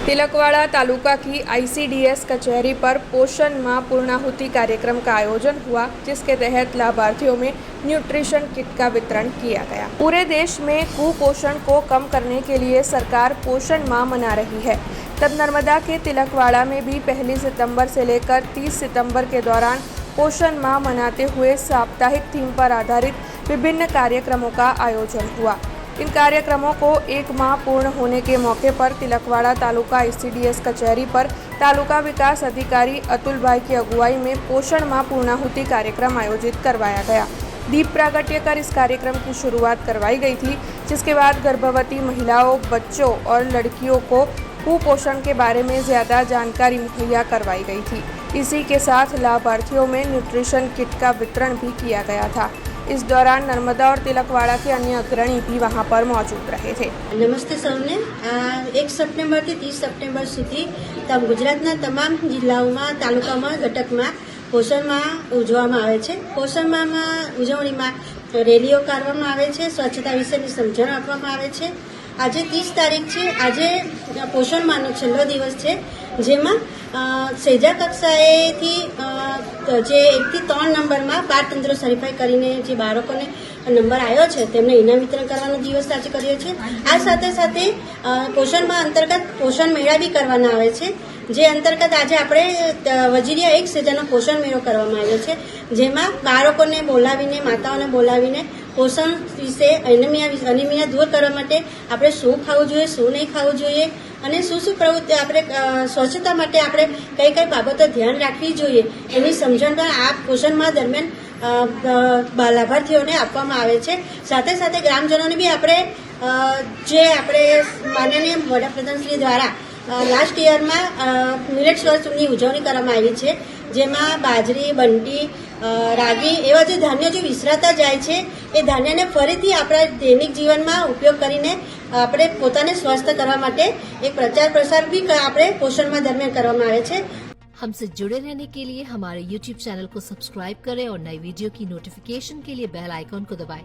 तिलकवाड़ा तालुका की ICDS कचहरी पर पोषण माह पूर्णाहुति कार्यक्रम का आयोजन हुआ, जिसके तहत लाभार्थियों में न्यूट्रिशन किट का वितरण किया गया। पूरे देश में कुपोषण को कम करने के लिए सरकार पोषण माह मना रही है। तब नर्मदा के तिलकवाड़ा में भी 1 सितंबर से लेकर 30 सितंबर के दौरान पोषण माह मनाते हुए साप्ताहिक थीम पर आधारित विभिन्न कार्यक्रमों का आयोजन हुआ। इन कार्यक्रमों को एक माह पूर्ण होने के मौके पर तिलकवाड़ा तालुका ICDS कचहरी पर तालुका विकास अधिकारी अतुल भाई की अगुवाई में पोषण माह पूर्णाहुति कार्यक्रम आयोजित करवाया गया। दीप प्रागट्य कर इस कार्यक्रम की शुरुआत करवाई गई थी, जिसके बाद गर्भवती महिलाओं, बच्चों और लड़कियों को कुपोषण के बारे में ज़्यादा जानकारी मुहैया करवाई गई थी। इसी के साथ लाभार्थियों में न्यूट्रिशन किट का वितरण भी किया गया था। इस दौरान नर्मदा और तिलकवाड़ा के अन्य अग्रणी भी वहां पर मौजूद रहे थे। नमस्ते સૌને। 1 સપ્ટેમ્બરથી 30 સપ્ટેમ્બર સુધી ગુજરાતના તમામ જિલ્લાઓમાં, તાલુકામાં, ઘટકમાં પોષણ માહ ઉજવવામાં આવે છે। પોષણ માહમાં ઉજવણીમાં રેલીઓ કાઢવામાં આવે છે, સ્વચ્છતા વિશેની સમજણ આપવામાં આવે છે। આજે 30 તારીખ છે। આજે પોષણ માહનો છેલ્લો દિવસ છે, જેમાં સેજા કક્ષાએથી જે 1 થી 3 નંબરમાં બાળતંત્ર સર્ટિફાઈ કરીને જે બાળકોને નંબર આવ્યો છે તેમને ઇનામ વિતરણ કરવાનો દિવસ આજે કર્યો છે। આ સાથે સાથે પોષણ માહ અંતર્ગત પોષણ મેળા બી કરવાના આવે છે, જે અંતર્ગત આજે આપણે વજીરિયા 1 સેજાનો પોષણ મેળો કરવામાં આવ્યો છે, જેમાં બાળકોને બોલાવીને, માતાઓને બોલાવીને પોષણ વિશે અનિમિયા દૂર કરવા માટે આપણે શું ખાવું જોઈએ, શું નહીં ખાવું જોઈએ અને શું પ્રવૃત્તિ આપણે સ્વચ્છતા માટે આપણે કઈ કઈ બાબતો ધ્યાન રાખવી જોઈએ એની સમજણ પણ આ પોષણ માહ દરમિયાન લાભાર્થીઓને આપવામાં આવે છે। સાથે સાથે ગ્રામજનોને બી આપણે જે આપણે માનનીય વડાપ્રધાનશ્રી દ્વારા લાસ્ટ યરમાં મિલેટ્સ વર્ષની ઉજવણી કરવામાં આવી છે, જેમાં બાજરી, બંટી, રાગી એવા જે ધાન્યો જે વિસરાતા જાય છે એ ધાન્યને ફરીથી આપણા દૈનિક જીવનમાં ઉપયોગ કરીને આપણે પોતાને સ્વસ્થ કરવા માટે એક પ્રચાર પ્રસાર બી આપણે પોષણ માહ દરમિયાન કરવામાં આવે છે। हमसे जुड़े रहने के लिए हमारे YouTube चैनल को सब्सक्राइब करें और नई वीडियो की नोटिफिकेशन के लिए बेल आइकॉन को दबाएं।